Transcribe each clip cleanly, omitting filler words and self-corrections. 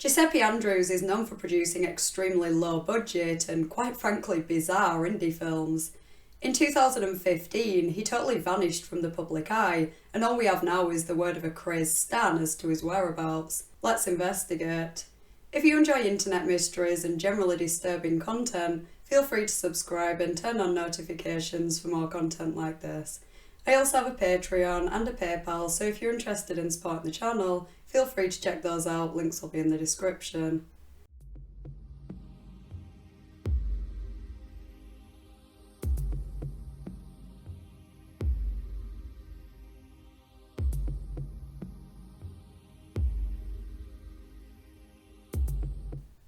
Giuseppe Andrews is known for producing extremely low budget and quite frankly bizarre indie films. In 2015, he totally vanished from the public eye, and all we have now is the word of a crazed stan as to his whereabouts. Let's investigate. If you enjoy internet mysteries and generally disturbing content, feel free to subscribe and turn on notifications for more content like this. I also have a Patreon and a PayPal, so if you're interested in supporting the channel, feel free to check those out, links will be in the description.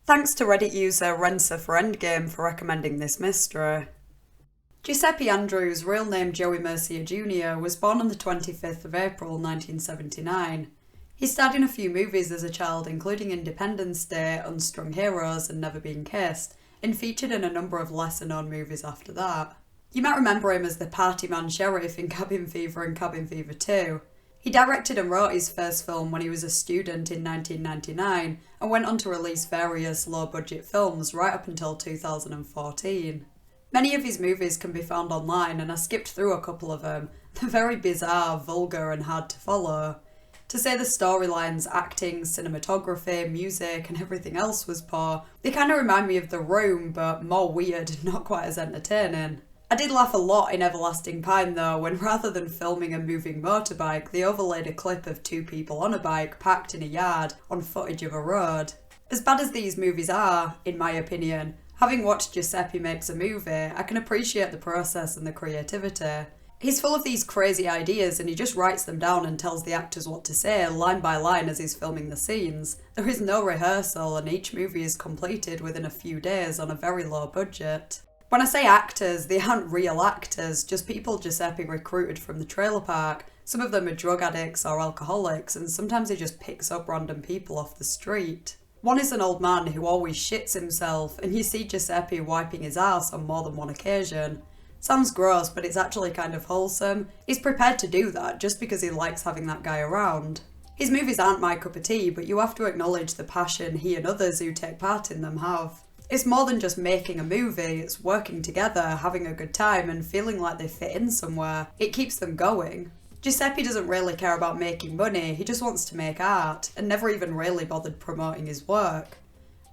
Thanks to Reddit user Renser for Endgame for recommending this mystery. Giuseppe Andrews, real name Joey Mercier Jr., was born on the 25th of April 1979. He starred in a few movies as a child, including Independence Day, Unstrung Heroes and Never Been Kissed, and featured in a number of lesser-known movies after that. You might remember him as the party man sheriff in Cabin Fever and Cabin Fever 2. He directed and wrote his first film when he was a student in 1999 and went on to release various low-budget films right up until 2014. Many of his movies can be found online, and I skipped through a couple of them. They're very bizarre, vulgar and hard to follow. To say the storylines, acting, cinematography, music and everything else was poor, they kind of remind me of The Room, but more weird and not quite as entertaining. I did laugh a lot in Everlasting Pine though, when rather than filming a moving motorbike, they overlaid a clip of two people on a bike parked in a yard on footage of a road. As bad as these movies are, in my opinion, having watched Giuseppe Makes a Movie, I can appreciate the process and the creativity. He's full of these crazy ideas and he just writes them down and tells the actors what to say line by line as he's filming the scenes. There is no rehearsal and each movie is completed within a few days on a very low budget. When I say actors, they aren't real actors, just people Giuseppe recruited from the trailer park. Some of them are drug addicts or alcoholics, and sometimes he just picks up random people off the street. One is an old man who always shits himself, and you see Giuseppe wiping his ass on more than one occasion. Sounds gross, but it's actually kind of wholesome. He's prepared to do that just because he likes having that guy around. His movies aren't my cup of tea, but you have to acknowledge the passion he and others who take part in them have. It's more than just making a movie, it's working together, having a good time and feeling like they fit in somewhere. It keeps them going. Giuseppe doesn't really care about making money, he just wants to make art, and never even really bothered promoting his work.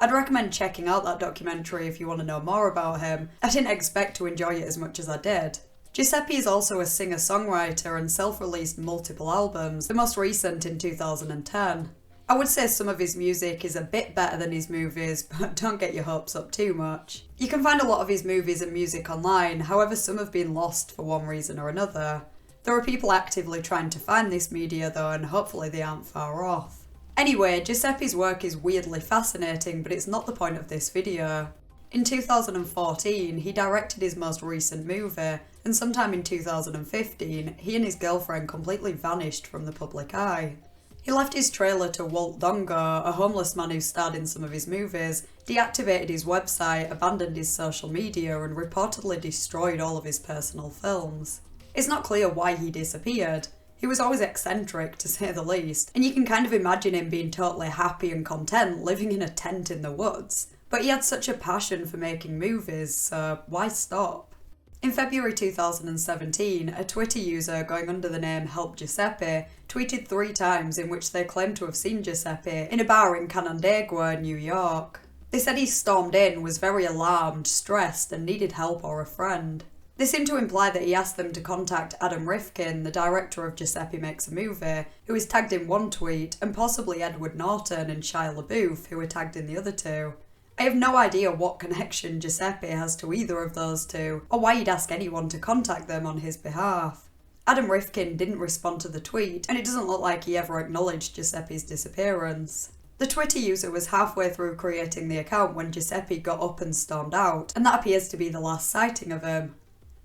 I'd recommend checking out that documentary if you want to know more about him. I didn't expect to enjoy it as much as I did. Giuseppe is also a singer-songwriter and self-released multiple albums, the most recent in 2010. I would say some of his music is a bit better than his movies, but don't get your hopes up too much. You can find a lot of his movies and music online, however some have been lost for one reason or another. There are people actively trying to find this media though, and hopefully they aren't far off. Anyway, Giuseppe's work is weirdly fascinating, but it's not the point of this video. In 2014, he directed his most recent movie, and sometime in 2015, he and his girlfriend completely vanished from the public eye. He left his trailer to Walt Dongo, a homeless man who starred in some of his movies, deactivated his website, abandoned his social media, and reportedly destroyed all of his personal films. It's not clear why he disappeared. He was always eccentric, to say the least, and you can kind of imagine him being totally happy and content living in a tent in the woods. But he had such a passion for making movies, so why stop? In February 2017, a Twitter user going under the name Help Giuseppe tweeted 3 times in which they claimed to have seen Giuseppe in a bar in Canandaigua, New York. They said he stormed in, was very alarmed, stressed, and needed help or a friend. They seemed to imply that he asked them to contact Adam Rifkin, the director of Giuseppe Makes a Movie, who is tagged in one tweet, and possibly Edward Norton and Shia LaBeouf, who were tagged in the other 2. I have no idea what connection Giuseppe has to either of those two, or why he'd ask anyone to contact them on his behalf. Adam Rifkin didn't respond to the tweet, and it doesn't look like he ever acknowledged Giuseppe's disappearance. The Twitter user was halfway through creating the account when Giuseppe got up and stormed out, and that appears to be the last sighting of him.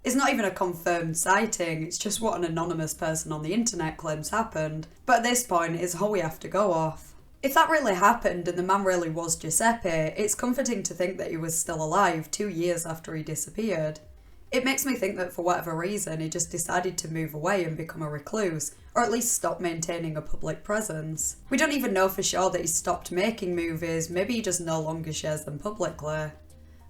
It's not even a confirmed sighting, it's just what an anonymous person on the internet claims happened, but at this point it's all we have to go off. If that really happened and the man really was Giuseppe, it's comforting to think that he was still alive 2 years after he disappeared. It makes me think that for whatever reason he just decided to move away and become a recluse, or at least stop maintaining a public presence. We don't even know for sure that he stopped making movies, maybe he just no longer shares them publicly.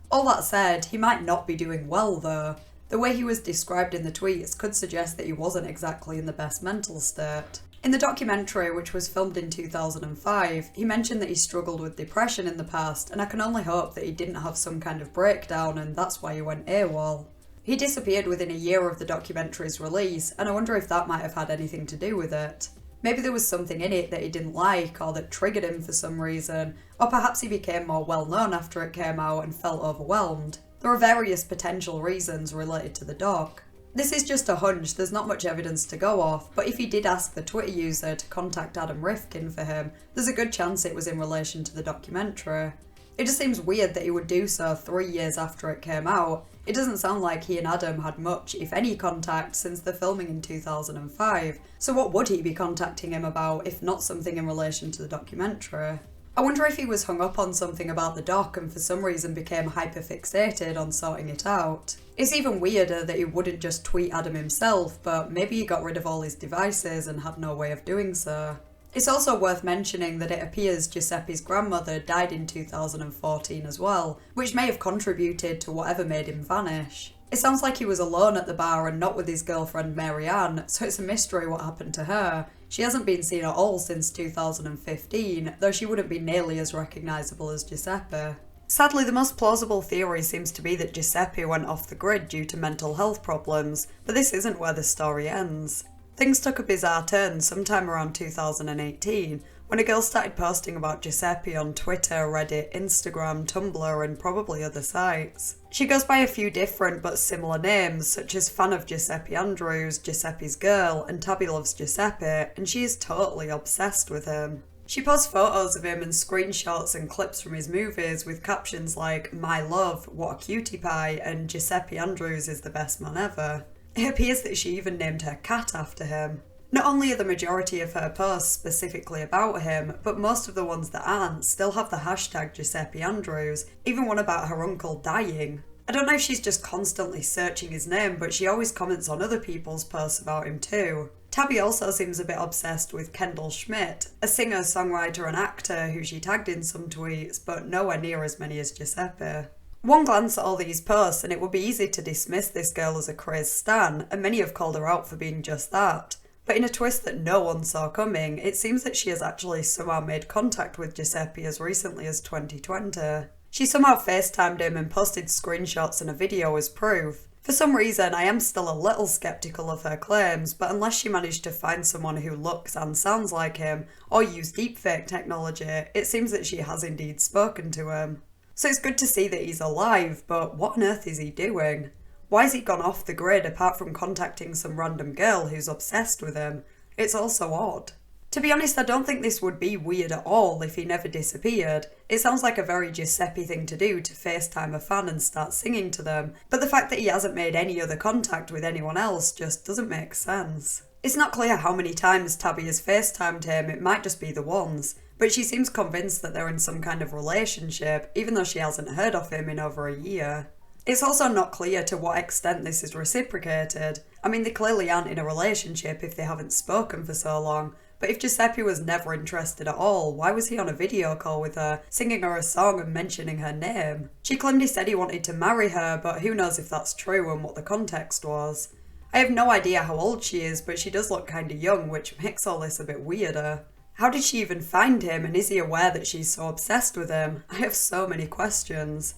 All that said, he might not be doing well though. The way he was described in the tweets could suggest that he wasn't exactly in the best mental state. In the documentary, which was filmed in 2005, he mentioned that he struggled with depression in the past, and I can only hope that he didn't have some kind of breakdown and that's why he went AWOL. He disappeared within a year of the documentary's release, and I wonder if that might have had anything to do with it. Maybe there was something in it that he didn't like, or that triggered him for some reason, or perhaps he became more well known after it came out and felt overwhelmed. There are various potential reasons related to the doc. This is just a hunch, there's not much evidence to go off, but if he did ask the Twitter user to contact Adam Rifkin for him, there's a good chance it was in relation to the documentary. It just seems weird that he would do so 3 years after it came out. It doesn't sound like he and Adam had much, if any, contact since the filming in 2005, so what would he be contacting him about if not something in relation to the documentary? I wonder if he was hung up on something about the doc and for some reason became hyperfixated on sorting it out. It's even weirder that he wouldn't just tweet Adam himself, but maybe he got rid of all his devices and had no way of doing so. It's also worth mentioning that it appears Giuseppe's grandmother died in 2014 as well, which may have contributed to whatever made him vanish. It sounds like he was alone at the bar and not with his girlfriend Marianne, so it's a mystery what happened to her. She hasn't been seen at all since 2015, though she wouldn't be nearly as recognisable as Giuseppe. Sadly, the most plausible theory seems to be that Giuseppe went off the grid due to mental health problems, but this isn't where the story ends. Things took a bizarre turn sometime around 2018, when a girl started posting about Giuseppe on Twitter, Reddit, Instagram, Tumblr, and probably other sites. She goes by a few different but similar names, such as Fan of Giuseppe Andrews, Giuseppe's Girl, and Tabby Loves Giuseppe, and she is totally obsessed with him. She posts photos of him and screenshots and clips from his movies with captions like, "My love, what a cutie pie," and "Giuseppe Andrews is the best man ever." It appears that she even named her cat after him. Not only are the majority of her posts specifically about him, but most of the ones that aren't still have the hashtag Giuseppe Andrews, even one about her uncle dying. I don't know if she's just constantly searching his name, but she always comments on other people's posts about him too. Tabby also seems a bit obsessed with Kendall Schmidt, a singer, songwriter and actor who she tagged in some tweets, but nowhere near as many as Giuseppe. One glance at all these posts and it would be easy to dismiss this girl as a crazed stan, and many have called her out for being just that. But in a twist that no one saw coming, it seems that she has actually somehow made contact with Giuseppe as recently as 2020. She somehow FaceTimed him and posted screenshots and a video as proof. For some reason, I am still a little sceptical of her claims, but unless she managed to find someone who looks and sounds like him, or use deepfake technology, it seems that she has indeed spoken to him. So it's good to see that he's alive, but what on earth is he doing? Why has he gone off the grid apart from contacting some random girl who's obsessed with him? It's all so odd. To be honest, I don't think this would be weird at all if he never disappeared. It sounds like a very Giuseppe thing to do to FaceTime a fan and start singing to them, but the fact that he hasn't made any other contact with anyone else just doesn't make sense. It's not clear how many times Tabby has FaceTimed him, it might just be the once, but she seems convinced that they're in some kind of relationship, even though she hasn't heard of him in over a year. It's also not clear to what extent this is reciprocated. I mean, they clearly aren't in a relationship if they haven't spoken for so long, but if Giuseppe was never interested at all, why was he on a video call with her, singing her a song and mentioning her name? She claimed he said he wanted to marry her, but who knows if that's true and what the context was. I have no idea how old she is, but she does look kinda young, which makes all this a bit weirder. How did she even find him, and is he aware that she's so obsessed with him? I have so many questions.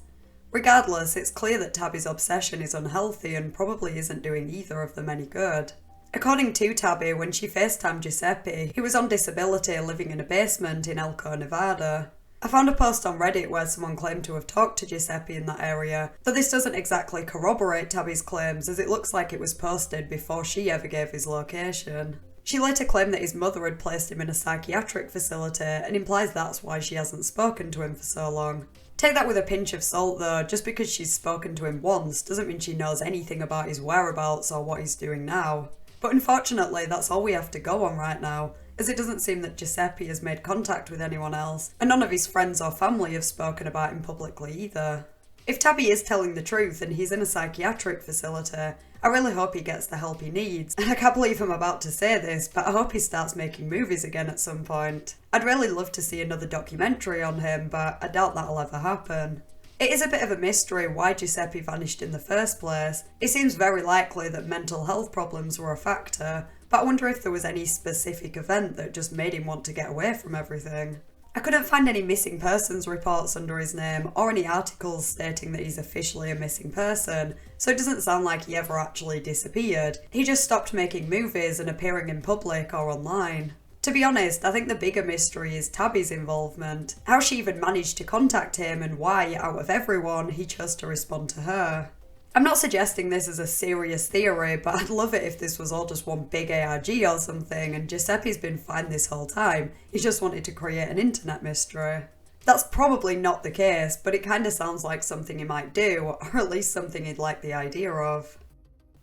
Regardless, it's clear that Tabby's obsession is unhealthy and probably isn't doing either of them any good. According to Tabby, when she FaceTimed Giuseppe, he was on disability living in a basement in Elko, Nevada. I found a post on Reddit where someone claimed to have talked to Giuseppe in that area, though this doesn't exactly corroborate Tabby's claims as it looks like it was posted before she ever gave his location. She later claimed that his mother had placed him in a psychiatric facility and implies that's why she hasn't spoken to him for so long. Take that with a pinch of salt though, just because she's spoken to him once doesn't mean she knows anything about his whereabouts or what he's doing now. But unfortunately, that's all we have to go on right now, as it doesn't seem that Giuseppe has made contact with anyone else, and none of his friends or family have spoken about him publicly either. If Tabby is telling the truth and he's in a psychiatric facility, I really hope he gets the help he needs. And I can't believe I'm about to say this, but I hope he starts making movies again at some point. I'd really love to see another documentary on him, but I doubt that'll ever happen. It is a bit of a mystery why Giuseppe vanished in the first place. It seems very likely that mental health problems were a factor, but I wonder if there was any specific event that just made him want to get away from everything. I couldn't find any missing persons reports under his name or any articles stating that he's officially a missing person, so it doesn't sound like he ever actually disappeared. He just stopped making movies and appearing in public or online. To be honest, I think the bigger mystery is Tabby's involvement. How she even managed to contact him and why, out of everyone, he chose to respond to her. I'm not suggesting this is a serious theory, but I'd love it if this was all just one big ARG or something and Giuseppe's been fine this whole time. He just wanted to create an internet mystery. That's probably not the case, but it kinda sounds like something he might do, or at least something he'd like the idea of.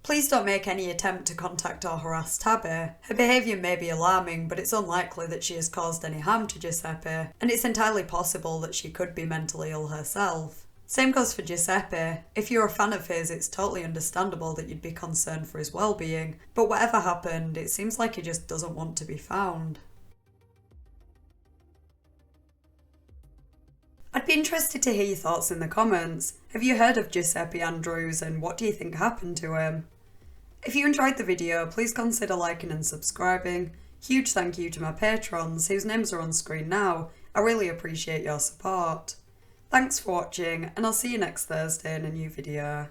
Please don't make any attempt to contact or harass Tabby. Her behaviour may be alarming, but it's unlikely that she has caused any harm to Giuseppe, and it's entirely possible that she could be mentally ill herself. Same goes for Giuseppe. If you're a fan of his, it's totally understandable that you'd be concerned for his well-being, but whatever happened, it seems like he just doesn't want to be found. I'd be interested to hear your thoughts in the comments. Have you heard of Giuseppe Andrews and what do you think happened to him? If you enjoyed the video, please consider liking and subscribing. Huge thank you to my patrons, whose names are on screen now. I really appreciate your support. Thanks for watching, and I'll see you next Thursday in a new video.